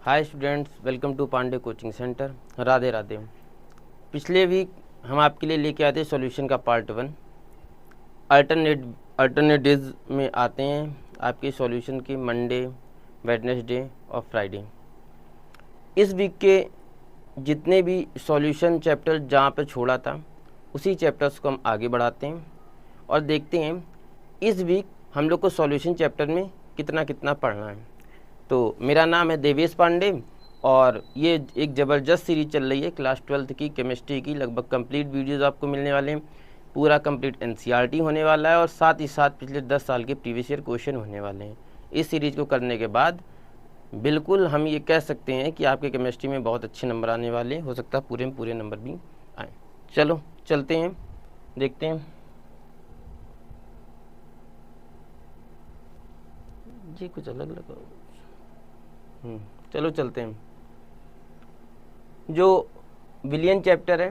Hi students, welcome to Pandey coaching centre. Radhe Radhe. पिछले week हम आपके लिए लेके आते सॉल्यूशन का पार्ट 1। अल्टरनेटिव्स में आते हैं आपके सॉल्यूशन की मंडे, वेडनेसडे और फ्राइडे। इस वीक के जितने भी सॉल्यूशन चैप्टर जहाँ पे छोड़ा था उसी चैप्टर्स को हम आगे बढ़ाते हैं और देखते हैं इस वीक हम लोग को सॉल्यूशन चैप्टर में कितना कितना पढ़ना है। तो मेरा नाम है देवेश पांडे और ये एक ज़बरदस्त सीरीज चल रही है क्लास 12th की केमिस्ट्री की। लगभग कंप्लीट वीडियोस आपको मिलने वाले हैं, पूरा कंप्लीट एनसीईआरटी होने वाला है और साथ ही साथ पिछले 10 साल के प्रीवियस ईयर क्वेश्चन होने वाले हैं। इस सीरीज़ को करने के बाद बिल्कुल हम ये कह सकते हैं कि आपके केमिस्ट्री में बहुत अच्छे नंबर आने वाले हैं। हो सकता है पूरे में पूरे नंबर भी आए। चलो चलते हैं, देखते हैं। जी कुछ अलग लगा। चलो चलते हैं। जो विलियन चैप्टर है,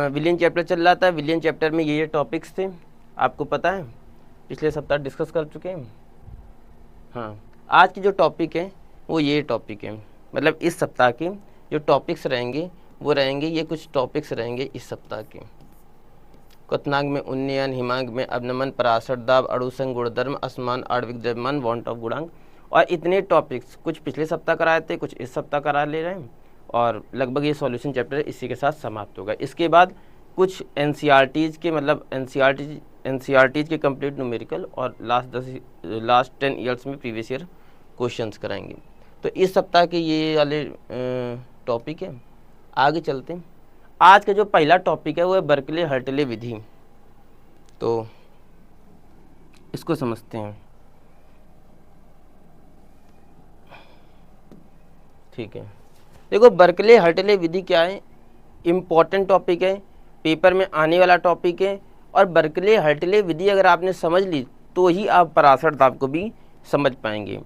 विलियन चैप्टर चल रहा था। विलियन चैप्टर में ये टॉपिक्स थे, आपको पता है, पिछले सप्ताह डिस्कस कर चुके हैं। हाँ, आज की जो टॉपिक है वो ये टॉपिक है, मतलब इस सप्ताह के जो टॉपिक्स रहेंगे वो रहेंगे, ये कुछ टॉपिक्स रहेंगे इस सप्ताह के। क्वथनांक में उन्नयन, हिमांक में अवनमन, पराशर दाब, अणुसंग गुणधर्म, असमान, आणविक द्रव्यमान, वांट ऑफ गुणांक और इतने टॉपिक्स कुछ पिछले सप्ताह कराए थे, कुछ इस सप्ताह करा ले रहे हैं और लगभग ये सॉल्यूशन चैप्टर इसी के साथ समाप्त होगा। इसके बाद कुछ एनसीईआरटीज़ के, मतलब एनसीईआरटीज़ के कंप्लीट न्यूमेरिकल और लास्ट 10 ईयर्स में प्रीवियस ईयर क्वेश्चंस कराएंगे। तो इस सप्ताह के ये वाले टॉपिक है। आगे चलते हैं। आज का जो पहला टॉपिक है वो है बर्कले हर्टले विधि। तो इसको समझते हैं, ठीक है। देखो, बर्कले हर्टले विधि क्या है, इम्पॉर्टेंट टॉपिक है, पेपर में आने वाला टॉपिक है। और बर्कले हर्टले विधि अगर आपने समझ ली तो ही आप पराशर दाब को भी समझ पाएंगे।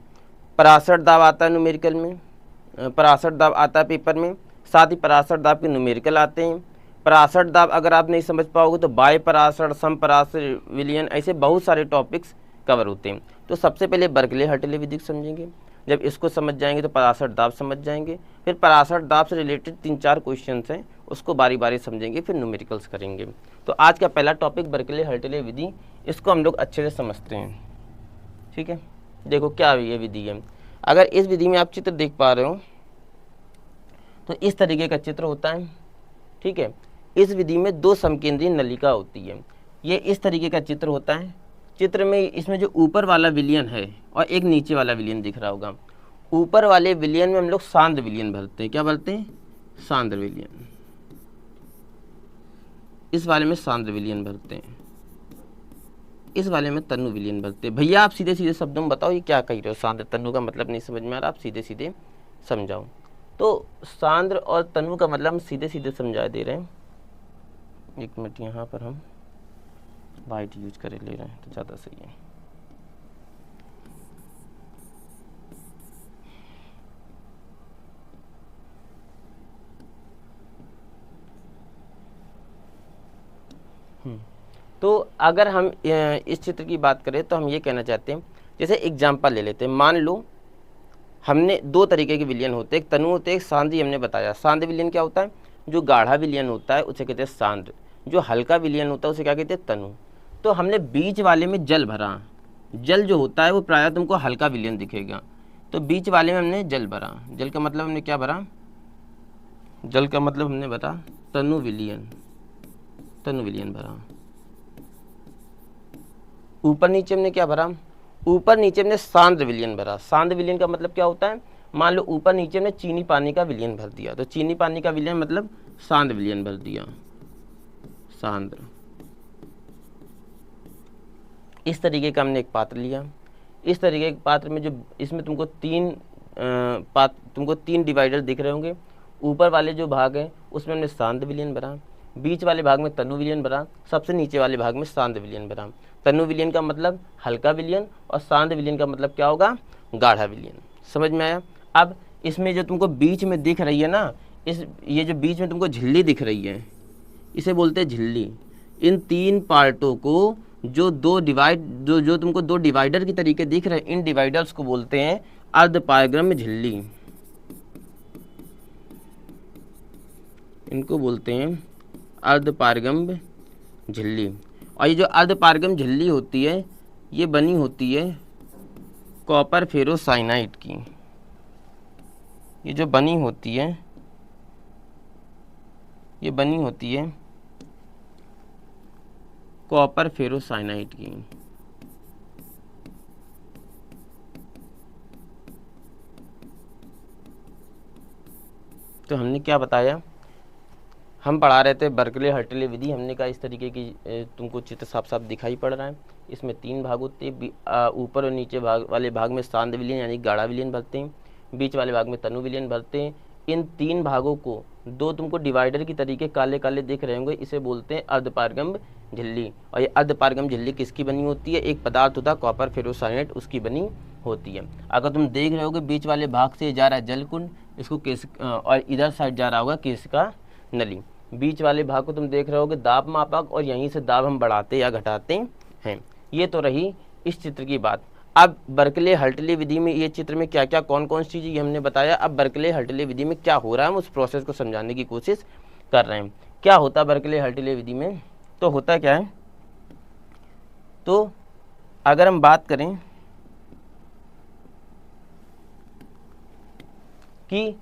पराशर दाब आता है न्यूमेरिकल में, पराशर दाब आता है पेपर में, साथ ही पराशर दाब के न्यूमेरिकल आते हैं। पराशर दाब अगर आप नहीं समझ पाओगे तो बाय पराशर, सम पराशर, विलियन, ऐसे बहुत सारे टॉपिक्स कवर होते हैं। तो सबसे पहले बर्कले हर्टले विधि समझेंगे। जब इसको समझ जाएंगे तो पराशर दाब समझ जाएंगे। फिर पराशर दाब से रिलेटेड 3-4 क्वेश्चन हैं, उसको बारी बारी समझेंगे, फिर न्यूमेरिकल्स करेंगे। तो आज का पहला टॉपिक बर्कले हर्टले विधि, इसको हम लोग अच्छे से समझते हैं, ठीक है। देखो क्या ये विधि है। अगर इस विधि में आप चित्र देख पा रहे हो तो इस तरीके का चित्र होता है, ठीक है। इस विधि में 2 समकेंद्रीय नलिका होती है। ये इस तरीके का चित्र होता है। चित्र में इसमें जो ऊपर वाला विलियन है और एक नीचे वाला विलियन दिख रहा होगा। ऊपर वाले विलियन में हम लोग सांद्र विलियन भरते हैं। क्या भरते हैं? सांद्र विलियन। इस वाले में सांद्र विलियन भरते हैं, इस वाले में तनु विलियन भरते हैं। भैया आप सीधे सीधे शब्दों में बताओ ये क्या कह रहे हो? सांद्र तनु का मतलब नहीं समझ में आ रहा, आप सीधे सीधे समझाओ। तो सांद्र और तनु का मतलब हम सीधे सीधे समझा दे रहे हैं। एक मिनट, यहाँ पर हम वाइट यूज कर ले रहे हैं तो ज़्यादा सही है। तो अगर हम इस चित्र की बात करें तो हम ये कहना चाहते हैं, जैसे एग्जाम्पल ले लेते हैं। मान लो हमने 2 तरीके के विलियन होते हैं, एक तनु होते हैं, एक सांद्र। हमने बताया सांद्र विलियन क्या होता है, जो गाढ़ा विलियन होता है उसे कहते हैं सांद्र, जो हल्का विलियन होता है उसे क्या कहते हैं, तनु। तो हमने बीच वाले में जल भरा। जल जो होता है वो प्रायः तुमको हल्का विलियन दिखेगा, तो बीच वाले में हमने जल भरा। जल का मतलब हमने क्या भरा? जल का मतलब हमने भरा तनु विलियन, तनु विलियन भरा। ऊपर नीचे हमने क्या भरा? ऊपर नीचे हमने सांद्र विलियन भरा। सांद्र विलियन का मतलब क्या होता है? मान लो ऊपर नीचे हमने चीनी पानी का विलियन भर दिया, तो चीनी पानी का विलियन मतलब सांद्र विलियन भर दिया, सांद्र। इस तरीके का हमने एक पात्र लिया। इस तरीके के पात्र में जो इसमें तुमको तीन डिवाइडर दिख रहे होंगे। ऊपर वाले जो भाग हैं उसमें हमने सांद्र विलियन भरा, बीच वाले भाग में तनु विलियन भरा, सबसे नीचे वाले भाग में सांद्र विलियन भरा। तनु विलियन का मतलब हल्का विलियन और सांद्र विलियन का मतलब क्या होगा? गाढ़ा विलियन। समझ में आया? अब इसमें जो तुमको बीच में दिख रही है ना, ये जो बीच में तुमको झिल्ली दिख रही है, इसे बोलते हैं झिल्ली। इन 3 पार्टों को जो जो तुमको दो डिवाइडर की तरीके दिख रहे हैं, इन डिवाइडर्स को बोलते हैं अर्धपारगम्य झिल्ली। इनको बोलते हैं अर्धपारगम्य झिल्ली। और ये जो अर्धपारगम्य झिल्ली होती है ये बनी होती है कॉपर फेरोसाइनाइड की। ये जो बनी होती है ये बनी होती है कॉपर फेरोसाइनाइड की। तो हमने क्या बताया, हम पढ़ा रहे थे बर्कले हर्टले विधि। हमने कहा इस तरीके की तुमको चित्र साफ साफ दिखाई पड़ रहा है। इसमें 3 भाग होते हैं, ऊपर और नीचे वाले भाग में सांद विलयन यानी गाढ़ा विलयन भरते हैं, बीच वाले भाग में तनु विलयन भरते हैं। इन 3 भागों को दो तुमको डिवाइडर की तरीके काले काले दिख रहे होंगे, इसे बोलते हैं अर्धपारगम्य झिल्ली। और ये अर्धपारगम्य झिल्ली किसकी बनी होती है, एक पदार्थ होता है कॉपर फेरोसाइनाइड, उसकी बनी होती है। अगर तुम देख रहे होगे बीच वाले भाग से जा रहा है जलकुंड, इसको और इधर साइड जा रहा होगा किसका नली। बीच वाले भाग को तुम देख रहे होगे दाब मापक, और यहीं से दाब हम बढ़ाते या घटाते हैं। ये तो रही इस चित्र की बात। अब बर्कले हर्टले विधि में ये चित्र में क्या क्या कौन कौन सी चीज़ ये हमने बताया। अब बर्कले हर्टले विधि में क्या हो रहा है हम उस प्रोसेस को समझाने की कोशिश कर रहे हैं। क्या होता है बर्कले हर्टले विधि में, तो होता क्या है, तो अगर हम बात करें कि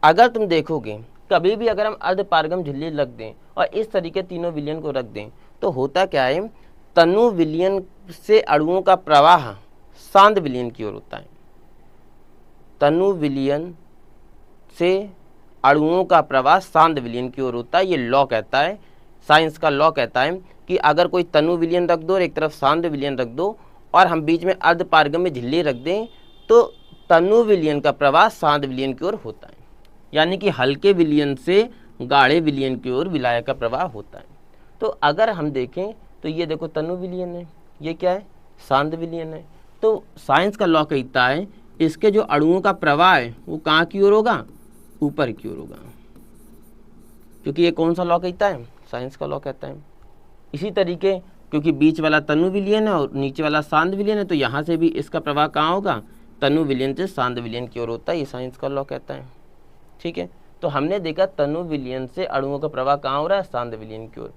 अगर तुम देखोगे कभी भी अगर हम अर्धपारगम्य झिल्ली रख दें और इस तरीके तीनों विलयन को रख दें, तो होता क्या है, तनु विलयन से अणुओं का प्रवाह सांद विलयन की ओर होता है। तनु विलयन से अणुओं का प्रवाह सांद विलयन की ओर होता है। ये लॉ कहता है, साइंस का लॉ कहता है कि अगर कोई तनु विलयन रख दो और एक तरफ सांद विलयन रख दो और हम बीच में अर्धपारगम्य झिल्ली रख दें, तो तनु विलयन का प्रवाह सांद विलयन की ओर होता है। यानी कि हल्के विलयन से गाढ़े विलयन की ओर विलायक का प्रवाह होता है। तो अगर हम देखें तो ये देखो तनु विलयन है, ये क्या है, सांद विलयन है। तो साइंस का लॉ कहता है इसके जो अणुओं का प्रवाह है वो कहाँ की ओर होगा, ऊपर की ओर होगा। क्योंकि ये कौन सा लॉ कहता है, साइंस का लॉ कहता है। इसी तरीके क्योंकि बीच वाला तनु विलयन है और नीचे वाला सांद विलयन है, तो यहाँ से भी इसका प्रवाह कहाँ होगा, तनु विलयन से सांद विलयन की ओर होता है। ये साइंस का लॉ कहता है। ठीक है, तो हमने देखा तनु विलयन से अणुओं का प्रवाह कहाँ हो रहा है, सांद विलयन की ओर।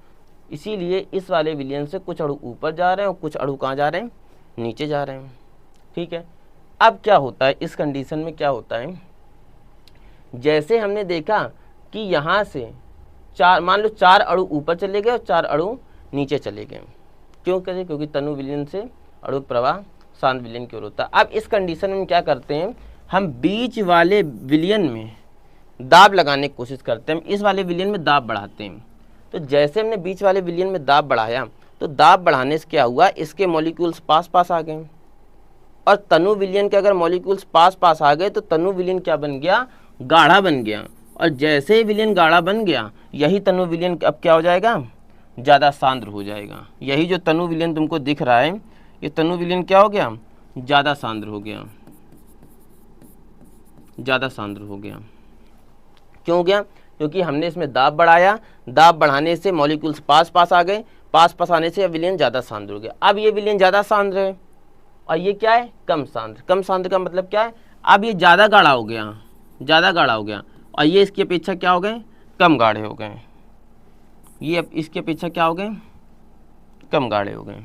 इसीलिए इस वाले विलयन से कुछ अणु ऊपर जा रहे हैं और कुछ अणु कहाँ जा रहे हैं, नीचे जा रहे हैं। ठीक है, अब क्या होता है इस कंडीशन में, क्या होता है, जैसे हमने देखा कि यहाँ से मान लो 4 अणु ऊपर चले गए और 4 अणु नीचे चले गए। क्यों करे, क्योंकि तनु विलयन से अणु प्रवाह सांद विलयन की ओर होता है। अब इस कंडीशन में क्या करते हैं, हम बीच वाले विलयन में दाब लगाने की कोशिश करते हैं। इस वाले विलयन में दाब बढ़ाते हैं। तो जैसे हमने बीच वाले विलयन में दाब बढ़ाया, तो दाब बढ़ाने से क्या हुआ, इसके मॉलिक्यूल्स पास पास आ गए। और तनु विलयन के अगर मॉलिक्यूल्स पास पास आ गए तो तनु विलयन क्या बन गया, गाढ़ा बन गया। और जैसे ही विलयन गाढ़ा बन गया, यही तनु विलयन अब क्या हो जाएगा, ज़्यादा सांद्र हो जाएगा। यही जो तनु विलयन तुमको दिख रहा है, ये तनु विलयन क्या हो गया, ज़्यादा सांद्र हो गया, ज़्यादा सांद्र हो गया। क्यों हो गया, क्योंकि हमने इसमें दाब बढ़ाया, दाब बढ़ाने से मॉलिक्यूल्स पास पास आ गए, पास पास आने से विलयन ज़्यादा सांद्र हो गया। अब ये विलयन ज़्यादा सांद्र है और ये क्या है, कम सांद्र। कम सांद्र का मतलब क्या है, अब ये ज़्यादा गाढ़ा हो गया, ज़्यादा गाढ़ा हो गया, और ये इसकी अपेक्षा क्या हो गए, कम गाढ़े हो गए। ये अब इसकी अपेक्षा क्या हो गए, कम गाढ़े हो गए।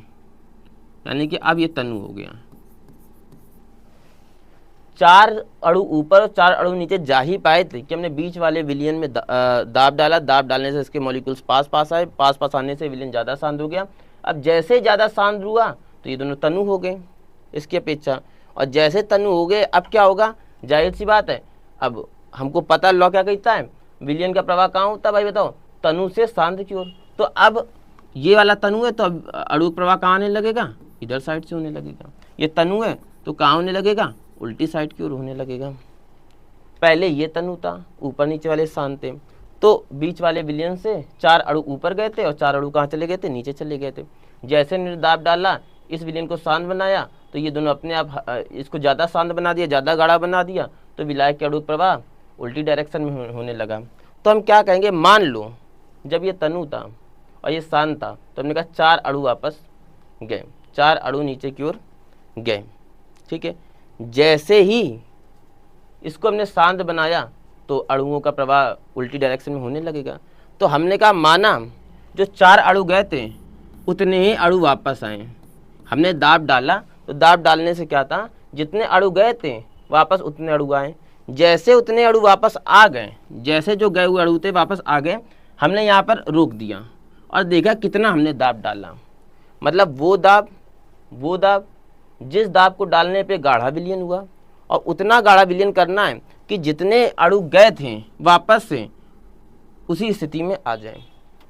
यानी कि अब ये तनु हो गया। 4 अणु ऊपर और 4 अणु नीचे जा ही पाए थे कि हमने बीच वाले विलयन में दाब डाला, दाब डालने से इसके मॉलिक्यूल्स पास पास आए, पास पास आने से विलयन ज़्यादा सांद्र हो गया। अब जैसे ज़्यादा सांद्र हुआ तो ये दोनों तनु हो गए इसकी अपेक्षा, और जैसे तनु हो गए अब क्या होगा, जाहिर सी बात है, अब हमको पता लॉ क्या कहता है, विलयन का प्रवाह कहाँ होता है भाई बताओ, तनु से सांद्र की ओर। तो अब ये वाला तनु है तो अब अणु प्रवाह कहाँ आने लगेगा, इधर साइड से होने लगेगा। ये तनु है तो कहाँ होने लगेगा, उल्टी साइड की ओर होने लगेगा। पहले ये तनु था, ऊपर नीचे वाले स्थान थे, तो बीच वाले विलयन से 4 अणु ऊपर गए थे और 4 अणु कहाँ चले गए थे, नीचे चले गए थे। जैसे हमने दाब डाला, इस विलयन को सांद्र बनाया, तो ये दोनों अपने आप इसको ज़्यादा सांद्र बना दिया, ज़्यादा गाढ़ा बना दिया, तो विलायक के अणु प्रवाह उल्टी डायरेक्शन में होने लगा। तो हम क्या कहेंगे, मान लो जब ये तनु था और ये शांत था, तो हमने कहा 4 अणु वापस गए, 4 अणु नीचे की ओर गए। ठीक है, जैसे ही इसको हमने शांत बनाया तो अणुओं का प्रवाह उल्टी डायरेक्शन में होने लगेगा। तो हमने कहा माना जो 4 अणु गए थे उतने ही अणु वापस आए। हमने दाब डाला तो दाब डालने से क्या था, जितने अणु गए थे वापस उतने अणु आए। जैसे उतने अणु वापस आ गए, जैसे जो गए हुए अणु थे वापस आ गए, हमने यहाँ पर रोक दिया और देखा कितना हमने दाब डाला। मतलब वो दाब जिस दाब को डालने पे गाढ़ा विलयन हुआ, और उतना गाढ़ा विलयन करना है कि जितने अणु गए थे वापस से उसी स्थिति में आ जाए।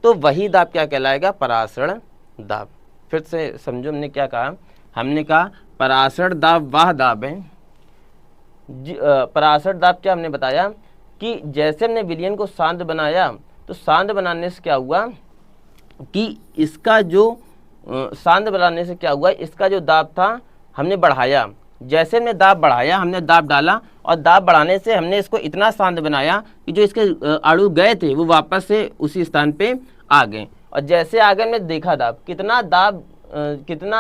तो वही दाब क्या कहलाएगा, परासरण दाब। फिर से समझो हमने क्या कहा, हमने कहा परासरण दाब वह दाब है, परासरण दाब क्या हमने बताया कि जैसे हमने विलयन को शांत बनाया तो शांत बनाने से क्या हुआ कि इसका जो शांत बनाने से क्या हुआ, इसका जो दाब था हमने बढ़ाया। जैसे हमने दाब बढ़ाया, हमने दाब डाला और दाब बढ़ाने से हमने इसको इतना शांत बनाया कि जो इसके अणु गए थे वो वापस से उसी स्थान पे आ गए। और जैसे आ गए हमने देखा दाब कितना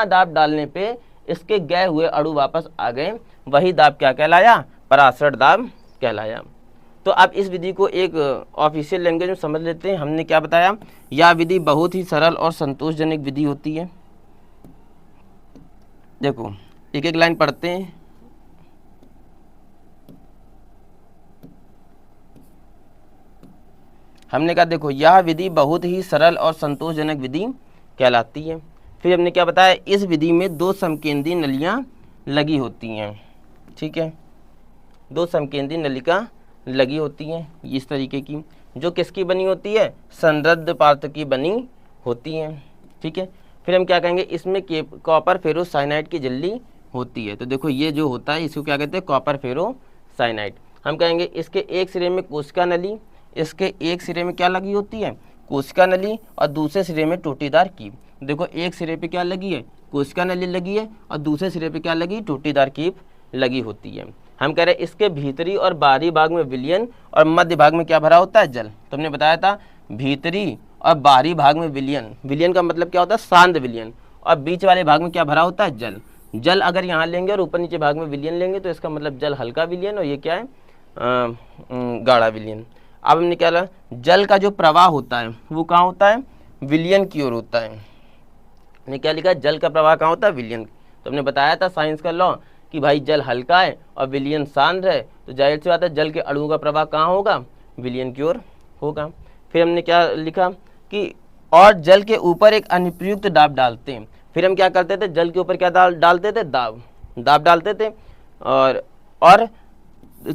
दाब डालने पे इसके गए हुए अणु वापस आ गए, वही दाब क्या कहलाया, परासरण दाब कहलाया। तो अब इस विधि को एक ऑफिशियल लैंग्वेज में समझ लेते हैं। हमने क्या बताया, यह विधि बहुत ही सरल और संतोषजनक विधि होती है। देखो एक एक लाइन पढ़ते हैं। हमने कहा देखो यह विधि बहुत ही सरल और संतोषजनक विधि कहलाती है। फिर हमने क्या बताया, इस विधि में 2 समकेंद्रीय नलियाँ लगी होती हैं। ठीक है, 2 समकेंद्रीय नलिका लगी होती हैं इस तरीके की, जो किसकी बनी होती है, संरद्ध पात्र की बनी होती हैं। ठीक है, फिर हम क्या कहेंगे, इसमें कॉपर फेरोसाइनाइड की झिल्ली होती है। तो देखो ये जो होता है इसको क्या कहते हैं, कॉपर फेरोसाइनाइड। हम कहेंगे इसके एक सिरे में कोशिका नली, इसके एक सिरे में क्या लगी होती है, कोशिका नली, और दूसरे सिरे में टोटीदार कीप। देखो एक सिरे पे क्या लगी है, कोशिका नली लगी है, और दूसरे सिरे पे क्या लगी, टोटीदार कीप लगी होती है। हम कह रहे हैं इसके भीतरी और बाहरी भाग में विलयन और मध्य भाग में क्या भरा होता है, जल। तो हमने बताया था भीतरी और बाहरी भाग में विलयन, विलयन का मतलब क्या होता है, शांत विलयन, और बीच वाले भाग में क्या भरा होता है, जल। जल अगर यहाँ लेंगे और ऊपर नीचे भाग में विलयन लेंगे तो इसका मतलब जल हल्का विलयन, और ये क्या है, गाढ़ा विलयन। अब हमने क्या लिखा, जल का जो प्रवाह होता है वो कहाँ होता है, विलयन की ओर होता है। हमने क्या लिखा, जल का प्रवाह कहाँ होता है, विलयन। तो हमने बताया था साइंस का लॉ कि भाई जल हल्का है और विलयन शांत है, तो जाहिर सी बात है जल के अणुओं का प्रवाह कहाँ होगा, विलयन की ओर होगा। फिर हमने क्या लिखा कि और जल के ऊपर एक अनुप्रयुक्त दाब डालते हैं। फिर हम क्या करते थे, जल के ऊपर क्या डालते थे, दाब डालते थे, और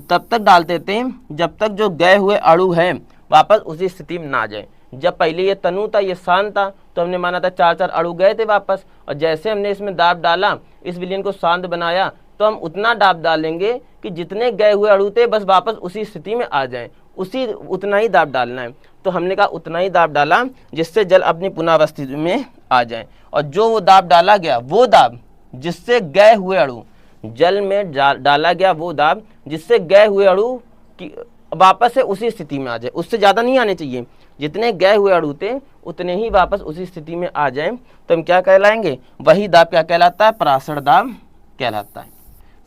तब तक डालते थे जब तक जो गए हुए अणु हैं वापस उसी स्थिति में ना आ जाए। जब पहले ये तनु था, ये शांत था, तो हमने माना था 4 अणु गए थे वापस, और जैसे हमने इसमें दाब डाला, इस विलयन को शांत बनाया, तो हम उतना दाब डालेंगे कि जितने गए हुए अणु थे बस वापस उसी स्थिति में आ जाएं, उतना ही दाब डालना है। तो हमने कहा उतना ही दाब डाला जिससे जल अपनी पुनःवस्थिति में आ जाए। और जो वो दाब डाला गया, वो दाब जिससे गए हुए अणु, जल में डाला गया वो दाब जिससे गए हुए अणु की वापस से उसी स्थिति में आ जाए, उससे ज़्यादा नहीं आने चाहिए। जितने गए हुए अणु थे उतने ही वापस उसी स्थिति में आ जाएं, तो हम क्या कहलाएंगे, वही दाब क्या कहलाता है, परासरण दाब कहलाता है।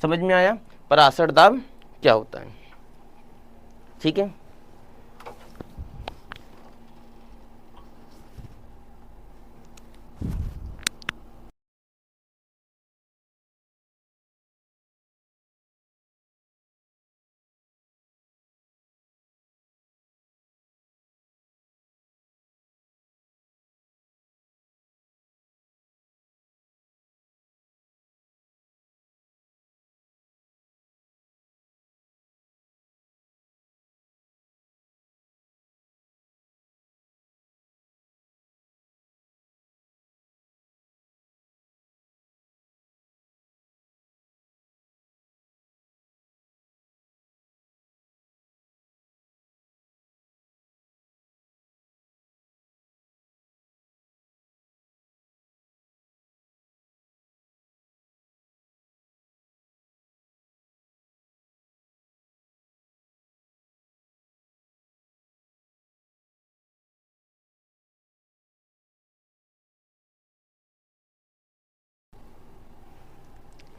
समझ में आया परासरण दाब क्या होता है। ठीक है।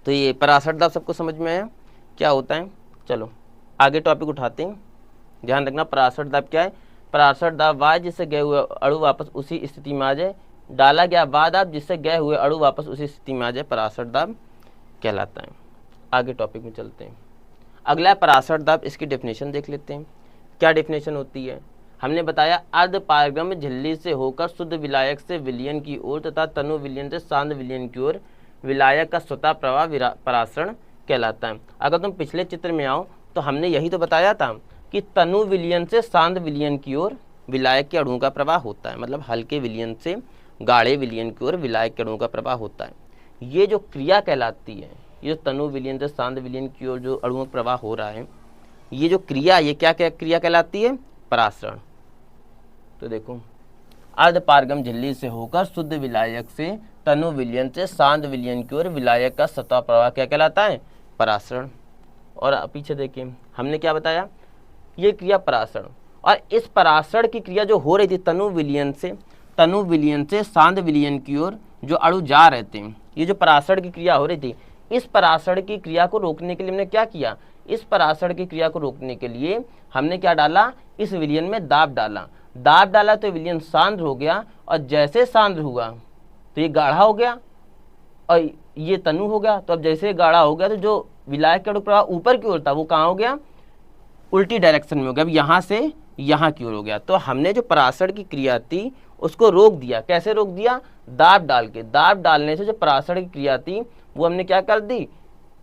तो ये पराशर दाब सबको समझ में आया क्या होता है। चलो आगे टॉपिक उठाते हैं। ध्यान रखना पराशर दाब क्या है। पराशर दाब वह है जिससे गए हुए अणु वापस उसी स्थिति में आ जाए। डाला गया वह दाब जिससे गए हुए अणु वापस उसी स्थिति में आ जाए, पराशर दाब कहलाता है। आगे टॉपिक में चलते हैं। अगला है पराशर दाब, इसकी डेफिनेशन देख लेते हैं। क्या डेफिनेशन होती है। हमने बताया अर्ध पारगम्य झिल्ली से होकर शुद्ध विलायक से विलयन की ओर तथा तनु विलयन से सांद्र विलयन की ओर विलायक का स्वतः प्रवाह परासरण कहलाता है। अगर तुम पिछले चित्र में आओ तो हमने यही तो बताया था कि तनु विलयन से सांद्र विलयन की ओर विलायक के अणुओं का प्रवाह होता है, मतलब हल्के विलयन से गाढ़े विलयन की ओर विलायक के अणुओं का प्रवाह होता है। ये जो क्रिया कहलाती है, ये जो तनु विलयन से सांद्र विलयन की ओर जो अणुओं का प्रवाह हो रहा है, ये जो क्रिया, ये क्या क्रिया कहलाती है, परासरण। तो देखो अर्ध पारगम झिल्ली से होकर शुद्ध विलायक से तनु विलयन से सांद्र विलयन की ओर विलायक का सतह प्रवाह क्या कहलाता है, परासरण। और पीछे देखिए हमने क्या बताया, ये क्रिया परासरण। और इस परासरण की क्रिया जो हो रही थी तनु विलयन से सांद्र विलयन की ओर जो अणु जा रहे थे, ये जो परासरण की क्रिया हो रही थी, इस परासरण की क्रिया को रोकने के लिए हमने क्या किया, इस परासरण की क्रिया को रोकने के लिए हमने क्या डाला, इस विलयन में दाब डाला तो विलयन सांद्र हो गया। और जैसे सांद्र हुआ तो ये गाढ़ा हो गया और ये तनु हो गया। तो अब जैसे गाढ़ा हो गया तो जो विलायक का प्रवाह ऊपर की ओर था वो कहाँ हो गया, उल्टी डायरेक्शन में हो गया। अब यहाँ से यहाँ की ओर हो गया। तो हमने जो परासरण की क्रिया थी उसको रोक दिया। कैसे रोक दिया, दाब डाल के। दाब डालने से जो परासरण की क्रिया थी वो हमने क्या कर दी,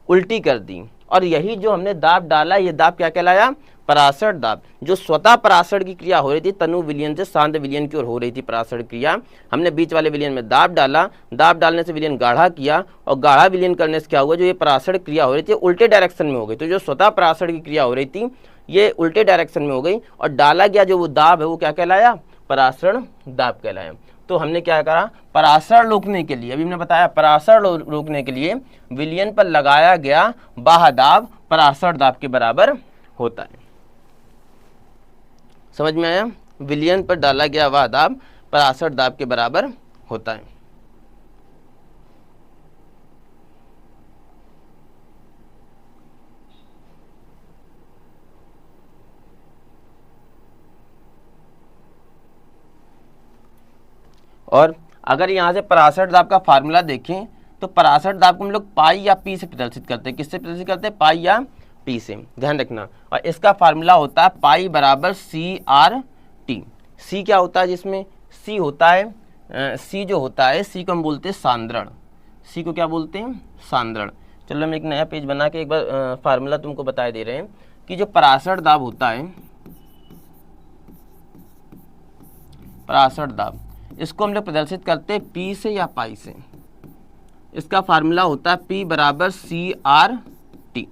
उल्टी कर दी। और यही जो हमने दाब डाला, ये दाब क्या कहलाया, परासरण दाब। जो स्वतः परासरण की क्रिया हो रही थी, तनु विलयन से सांद्र विलयन की ओर हो रही थी परासरण क्रिया, हमने बीच वाले विलयन में दाब डाला। दाब डालने से विलयन गाढ़ा किया और गाढ़ा विलयन करने से क्या हुआ, जो ये परासरण क्रिया हो रही थी उल्टे डायरेक्शन में हो गई। तो जो स्वतः परासरण की क्रिया हो रही थी ये उल्टे डायरेक्शन में हो गई और डाला गया जो वो दाब है वो क्या कहलाया, परासरण दाब कहलाया। तो हमने क्या करा, परासरण रोकने के लिए, अभी हमने बताया परासरण रोकने के लिए विलयन पर लगाया गया बाह्य दाब परासरण दाब के बराबर होता है। समझ में आया, विलयन पर डाला गया वह दाब परासरण दाब के बराबर होता है। और अगर यहाँ से परासरण दाब का फार्मूला देखें तो परासरण दाब को हम लोग पाई या पी से प्रदर्शित करते हैं। किससे प्रदर्शित करते हैं, पाई या पी से, ध्यान रखना। और इसका फार्मूला होता है पाई बराबर सी आर टी। सी क्या होता है, जिसमें सी होता है, सी जो होता है, सी को हम बोलते हैं सांद्रण। सी को क्या बोलते हैं, सांद्रण। चलो हम एक नया पेज बना के एक बार फार्मूला तुमको बता दे रहे हैं कि जो परासरण दाब होता है, परासरण दाब, इसको हम लोग प्रदर्शित करते हैं पी से या पाई से। इसका फार्मूला होता है पी बराबर सी आर टी।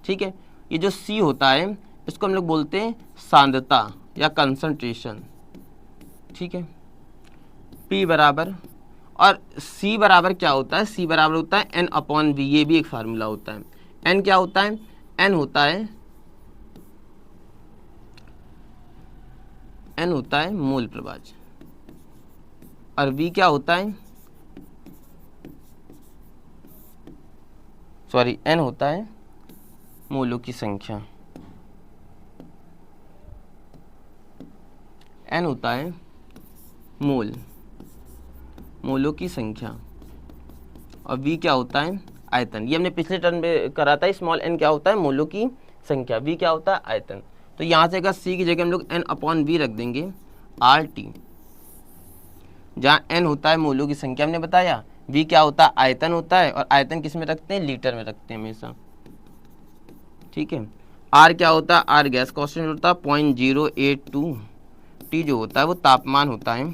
ठीक है, ये जो सी होता है इसको हम लोग बोलते हैं सांद्रता या कंसंट्रेशन। ठीक है, पी बराबर, और सी बराबर क्या होता है, सी बराबर होता है एन अपॉन वी। ये भी एक फार्मूला होता है। एन क्या होता है, एन होता है मूल प्रवाह, और V क्या होता है, सॉरी N होता है मोलों की संख्या। N होता है मोलों की संख्या और V क्या होता है, आयतन। ये हमने पिछले टर्म में करा था। स्मॉल n क्या होता है, मोलों की संख्या। V क्या होता है, आयतन। तो यहाँ से अगर C की जगह हम लोग N अपॉन V रख देंगे, RT, जहाँ n होता है मोलों की संख्या हमने बताया, v क्या होता है, आयतन होता है। और आयतन किस में रखते हैं, लीटर में रखते हैं हमेशा। ठीक है, r क्या होता है, r गैस कांस्टेंट होता है 0.082। t जो होता है वो तापमान होता है।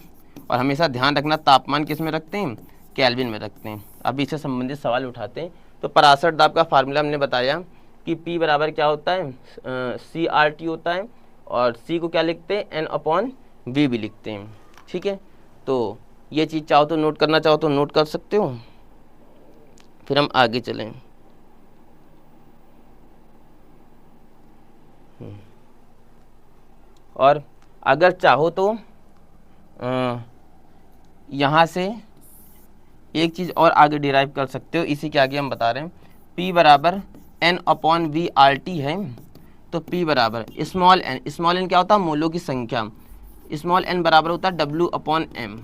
और हमेशा ध्यान रखना तापमान किस में रखते हैं, केल्विन में रखते हैं। अभी इससे संबंधित सवाल उठाते हैं। तो परासरण दाब का फार्मूला हमने बताया कि p बराबर क्या होता है, CRT होता है। और c को क्या लिखते हैं, n अपॉन v भी लिखते हैं। ठीक है, तो ये चीज़ चाहो तो नोट करना चाहो तो नोट कर सकते हो। फिर हम आगे चलें। और अगर चाहो तो यहाँ से एक चीज़ और आगे डिराइव कर सकते हो। इसी के आगे हम बता रहे हैं P बराबर N upon V R T है, तो P बराबर स्मॉल n क्या होता है, मोलों की संख्या, स्मॉल n बराबर होता है W upon M।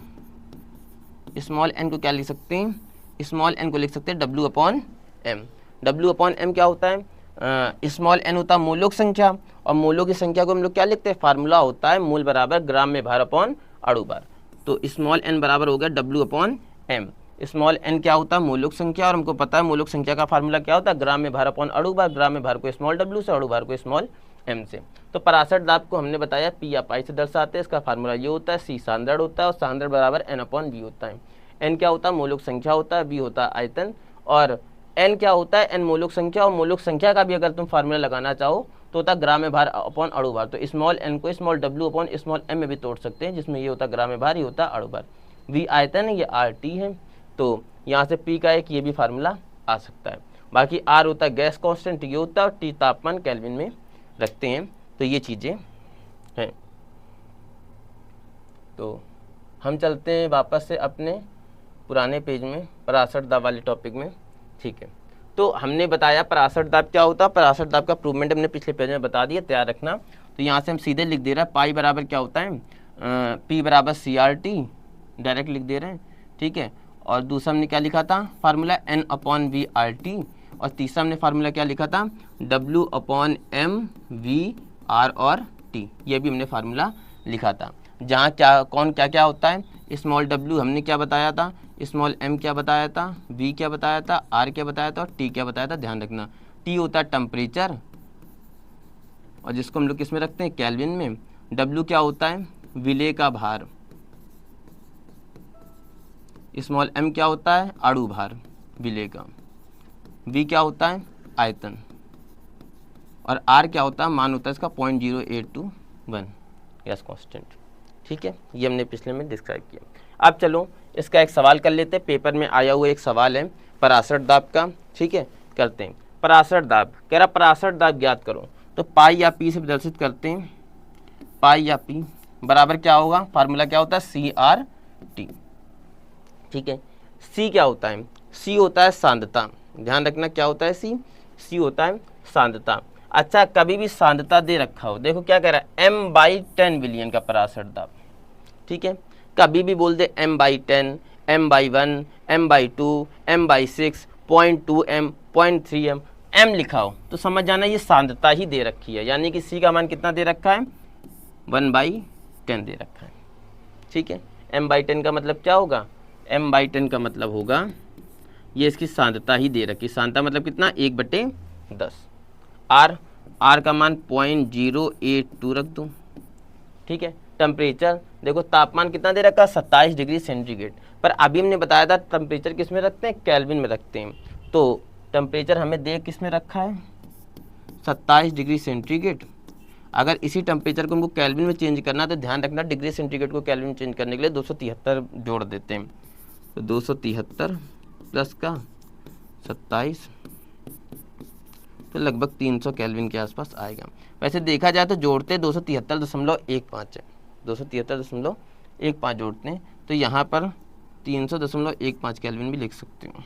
Small n को क्या लिख सकते हैं, स्मॉल n को लिख सकते हैं W upon M। W upon M क्या होता है, स्मॉल n होता है मोलों की संख्या, और मोलों की संख्या को हम लोग क्या लिखते हैं, फार्मूला होता है मोल बराबर ग्राम में भार अपॉन अणु भार। तो स्मॉल n बराबर हो गया W upon M। Small n क्या होता है, मोलों की संख्या, और हमको पता है मोलों की संख्या का फार्मूला क्या होता है, ग्राम में भार अपॉन अणु भार। ग्राम में भार को स्मॉल w से, अणु भार को स्मॉल m से। तो परासठ दाब को हमने बताया P या पाई से दर्शाते हैं। इसका फार्मूला ये होता है, C सांद्रण होता है, और सांद्रण बराबर N अपॉन V होता है। N क्या होता है, मोलों की संख्या होता है, V होता है आयतन, और N क्या होता है, N मोलों की संख्या, और मोलों की संख्या का भी अगर तुम फार्मूला लगाना चाहो तो होता है ग्राम में भार अपॉन अणु भार। तो स्मॉल n को small w upon small m में भी तोड़ सकते हैं, जिसमें ये होता है ग्राम में भार, ये होता है अणु भार। V आयतन है, ये RT है, तो यहाँ से P का एक ये भी फार्मूला आ सकता है। बाकी R होता है गैस कांस्टेंट, ये होता है, और T तापमान केल्विन में रखते हैं। तो ये चीज़ें हैं। तो हम चलते हैं वापस से अपने पुराने पेज में, परासठ दाब वाले टॉपिक में। ठीक है, तो हमने बताया परासठ दाब क्या होता है, परासठ दाब का प्रूवमेंट हमने पिछले पेज में बता दिया, तैयार रखना। तो यहाँ से हम सीधे लिख दे रहे हैं, पाई बराबर क्या होता है, P बराबर CRT, डायरेक्ट लिख दे रहे हैं। ठीक है, और दूसरा हमने क्या लिखा था, formula N upon V R T, और तीसरा हमने फार्मूला क्या लिखा था, W upon M V R और T, ये भी हमने फार्मूला लिखा था। जहाँ क्या कौन क्या क्या होता है, स्मॉल w हमने क्या बताया था, स्मॉल m क्या बताया था, v क्या बताया था, r क्या बताया था, और t क्या बताया था। ध्यान रखना, t होता है टेम्परेचर, और जिसको हम लोग किस में रखते हैं, केल्विन में। w क्या होता है, विलेय का भार। स्मॉल m क्या होता है, अणु भार विलेय का। v क्या होता है, आयतन, और r क्या होता है, मान होता है इसका 0.0821 गैस कांस्टेंट। ठीक है, ये हमने पिछले में डिस्क्राइब किया। अब चलो इसका एक सवाल कर लेते हैं, पेपर में आया हुआ एक सवाल है परासठ दाब का। ठीक है, करते हैं। परासठ दाब कह रहा, परासठ दाब ज्ञात करो, तो पाई या पी से प्रदर्शित करते हैं। पाई या पी बराबर क्या होगा, फार्मूला क्या होता है, CRT। ठीक है, C क्या होता है, C होता है सांद्रता। ध्यान रखना क्या होता है, C होता है सांद्रता। अच्छा, कभी भी सांद्रता दे रखा हो, देखो क्या कह रहा है, M/10 बिलियन का परासठ दाब। ठीक है, कभी भी बोल दे M/10, M/1, M/2, M/6, 0.2 M, 0.3 M, M लिखा हो तो समझ जाना ये सांद्रता ही दे रखी है, यानी कि C का मान कितना दे रखा है, 1/10 दे रखा है। ठीक है, M/10 का मतलब क्या होगा, M/10 का मतलब होगा ये इसकी सांद्रता ही दे रखी। सांद्रता मतलब कितना, 1/10। R का मान 0.082 रख दूँ। ठीक है, टेम्परेचर देखो, तापमान कितना दे रखा है, 27 डिग्री सेंटीग्रेड, पर अभी हमने बताया था टेम्परेचर किस में रखते हैं, केल्विन में रखते हैं। तो टेम्परेचर हमें दे किस में रखा है, 27 डिग्री सेंटीग्रेड। अगर इसी टेम्परेचर को हमको केल्विन में चेंज करना है तो ध्यान रखना, डिग्री सेंटीग्रेड को केल्विन में चेंज करने के लिए 273 जोड़ देते हैं। तो 273 प्लस का 27, तो लगभग 300 केल्विन के आसपास आएगा। वैसे देखा जाए तो जोड़ते 273.15 है, 273.15 जोड़ते हैं, तो यहाँ पर 300.15 केल्विन भी लिख सकते हो।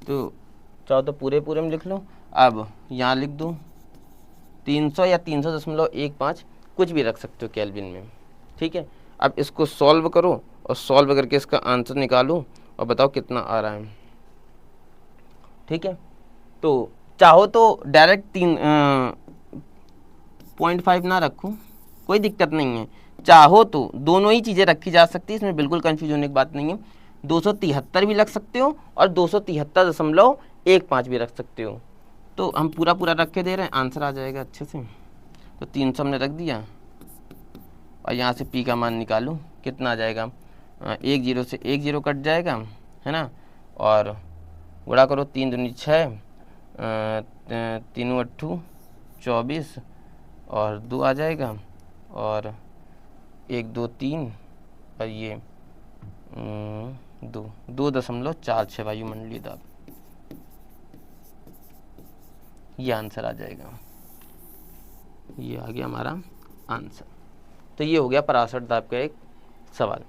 तो चाहो तो पूरे में लिख लो, अब यहाँ लिख दो 300 या 300.15, कुछ भी रख सकते हो केल्विन में। ठीक है, अब इसको सॉल्व करो, और सॉल्व करके इसका आंसर निकालो और बताओ कितना आ रहा है। ठीक है, तो चाहो तो डायरेक्ट 0.5 ना रखो, कोई दिक्कत नहीं है। चाहो तो दोनों ही चीज़ें रखी जा सकती है, इसमें बिल्कुल कन्फ्यूज होने की बात नहीं है। 273 भी रख सकते हो और 273.15 भी रख सकते हो। तो हम पूरा रख के दे रहे हैं, आंसर आ जाएगा अच्छे से। तो 300 हमने रख दिया, और यहाँ से P का मान निकालूँ, कितना आ जाएगा, 1 0 से 1 0 कट जाएगा, है ना, और गुणा करो, 3 दूनी 6, 3 8 24, और 2 आ जाएगा, और 1 2 3, और ये 2.46 वायुमंडलीय दाब, ये आंसर आ जाएगा। ये आ गया हमारा आंसर। तो ये हो गया पराशर दाब का एक सवाल।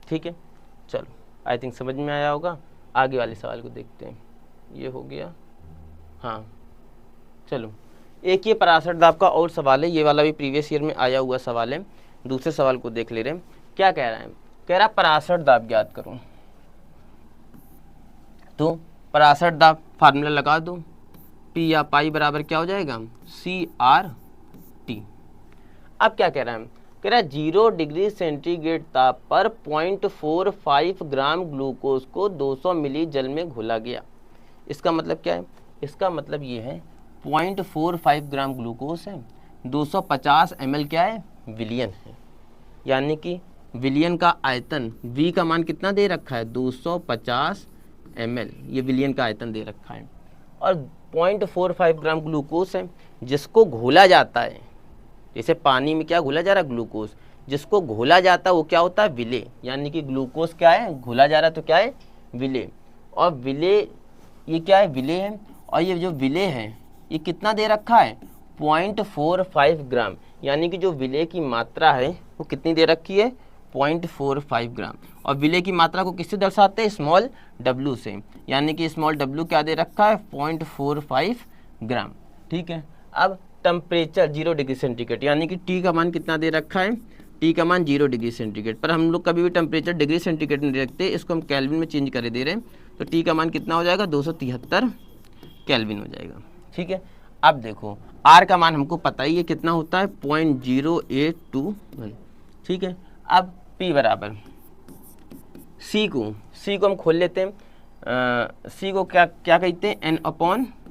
ठीक है, चलो आई थिंक समझ में आया होगा। आगे वाले सवाल को देखते हैं। ये हो गया, हाँ चलो एक ये पराशर दाब का और सवाल है, ये वाला भी प्रीवियस ईयर में आया हुआ सवाल है। दूसरे सवाल को देख ले रहे हैं। क्या कह रहा है, कह रहा पराशर दाब ज्ञात करो। तो पराशर दाब फार्मूला लगा दो, पी या पाई बराबर क्या हो जाएगा, CRT। अब क्या कह रहा है, कह रहा है 0 डिग्री सेंटीग्रेड ताप पर 0.45 ग्राम ग्लूकोज को 200 मिली जल में घोला गया। इसका मतलब क्या है, इसका मतलब ये है 0.45 ग्राम ग्लूकोज है, 250 ml क्या है, विलियन है। यानी कि विलियन का आयतन, V का मान कितना दे रखा है, 250 ml, ये विलियन का आयतन दे रखा है। और 0.45 ग्राम ग्लूकोज है जिसको घोला जाता है, जैसे पानी में क्या घोला जा रहा है, ग्लूकोज, जिसको घोला जाता है वो क्या होता है, विले। यानी कि ग्लूकोज क्या है, घोला जा रहा है तो क्या है, विले। और विले ये क्या है, विले है। और ये जो विले है ये कितना दे रखा है, 0.45 ग्राम। यानी कि जो विले की मात्रा है वो कितनी दे रखी है, 0.45 ग्राम। और विले की मात्रा को किससे दर्शाते हैं, स्मॉल w से। यानी कि स्मॉल w क्या दे रखा है, 0.45 ग्राम। ठीक है, अब टेम्परेचर 0 डिग्री सेंटीग्रेड, यानी कि T का मान कितना दे रखा है, T का मान 0 डिग्री सेंटीग्रेड। पर हम लोग कभी भी टेम्परेचर डिग्री सेंटीग्रेड नहीं रखते, इसको हम केल्विन में चेंज कर दे रहे हैं। तो T का मान कितना हो जाएगा, 273 केल्विन हो जाएगा। ठीक है, अब देखो R का मान हमको पता ही है कितना होता है, 0.0821। ठीक है, अब P बराबर C को हम खोल लेते हैं। C को क्या कहते हैं,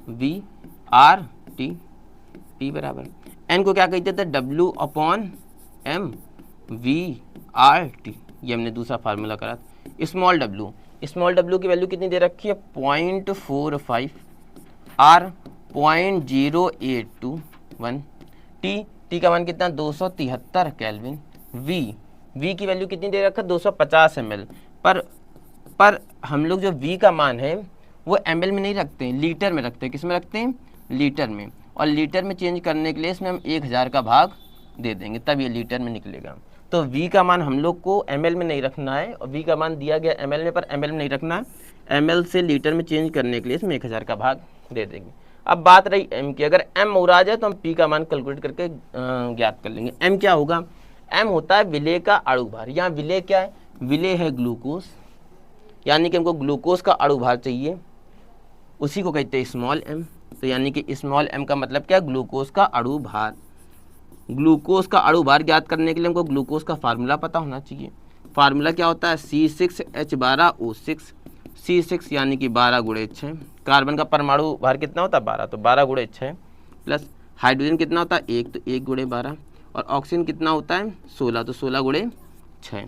N/V/RT। P बराबर N को क्या कहते थे, W/M/V/RT। ये हमने दूसरा फार्मूला करा। स्मॉल w की वैल्यू कितनी दे रखी है, 0.45, R 0.0821, T का मान कितना, 273 केल्विन, V की वैल्यू कितनी दे रखा है, 250 ml। पर हम लोग जो V का मान है वो ml में नहीं रखते हैं, लीटर में रखते हैं। किस में रखते हैं, लीटर में। और लीटर में चेंज करने के लिए इसमें हम 1000 का भाग दे देंगे, तब ये लीटर में निकलेगा। तो V का मान हम लोग को ml में नहीं रखना है, और V का मान दिया गया ml में, पर ml में नहीं रखना है। ml से लीटर में चेंज करने के लिए इसमें 1000 का भाग दे देंगे। अब बात रही m की, अगर m और आ जाए तो हम P का मान कैलकुलेट करके ज्ञात कर लेंगे। m क्या होगा, m होता है विलेय का अणु भार। यहाँ विलेय क्या है, विलेय है ग्लूकोज, यानी कि हमको ग्लूकोज का अणु भार चाहिए, उसी को कहते हैं स्मॉल m। तो यानी कि स्मॉल m का मतलब क्या, ग्लूकोज का अणु भार। ग्लूकोज का अणु भार ज्ञात करने के लिए हमको ग्लूकोज का फार्मूला पता होना चाहिए। फार्मूला क्या होता है, C6H12O6। C6 यानी कि 12 गुणे 6। कार्बन का परमाणु भार कितना होता है, 12, तो 12 गुणे 6, प्लस हाइड्रोजन कितना होता है, 1, तो 1 गुणे 12। और ऑक्सीजन कितना होता है, 16, तो 16 गुणे 6।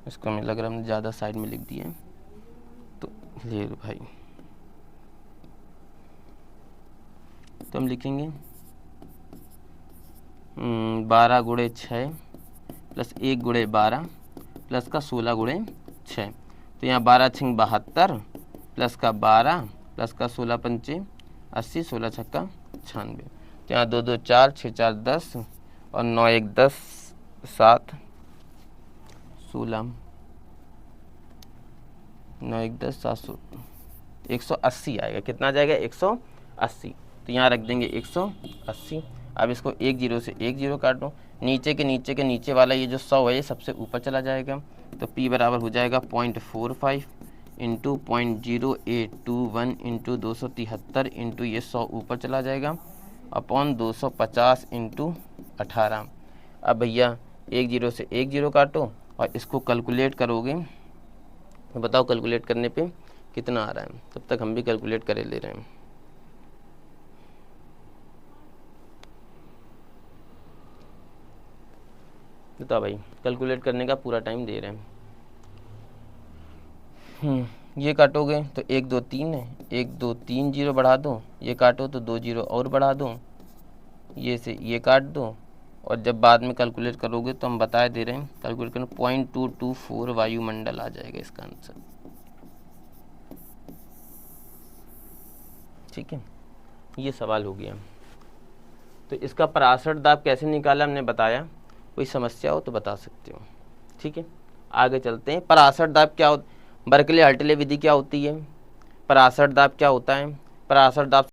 इसको हमें लग रहा है हमने ज़्यादा साइड में लिख दिया है, तो ले भाई, तो हम लिखेंगे 12 गुणे 6 प्लस 1 गुणे 12 प्लस का 16 गुणे 6। तो यहाँ 12 6 72 प्लस का 12 प्लस का 16 पंचे 80, 16 छक्का 96। तो यहाँ 2 2 4, 6 4 10 और 9 1 10, 7 16, 9 1 10, 7 180 आएगा। कितना आ जाएगा, 180। तो यहाँ रख देंगे 180। अब इसको 1 0 से 1 0 काटो, नीचे के नीचे वाला ये जो 100 है ये सबसे ऊपर चला जाएगा। तो P बराबर हो जाएगा 0.45 इंटू 0.0821 इंटू 273 इंटू ये 100 ऊपर चला जाएगा अपॉन 250 इंटू 18। अब भैया 1 0 से 1 0 काटो और इसको कैलकुलेट करोगे तो बताओ कैलकुलेट करने पे कितना आ रहा है। तब तक हम भी कैलकुलेट करे ले रहे हैं। बताओ भाई, कैलकुलेट करने का पूरा टाइम दे रहे हैं। ये काटोगे तो 1 2 3 है, 1 2 3 0 बढ़ा दो, ये काटो तो 2 0 और बढ़ा दो, ये से ये काट दो। और जब बाद में कैलकुलेट करोगे तो हम बता दे रहे हैं, कैलकुलेट करना 0.224 वायुमंडल आ जाएगा इसका आंसर। ठीक है, ये सवाल हो गया। तो इसका परासर दाब कैसे निकाला हमने बताया, कोई समस्या हो तो बता सकते हो। ठीक है, आगे चलते हैं। परासर दाब क्या होता है, बर्कले हल्टले विधि क्या होती है, परासर दाब क्या होता है। परासर दाब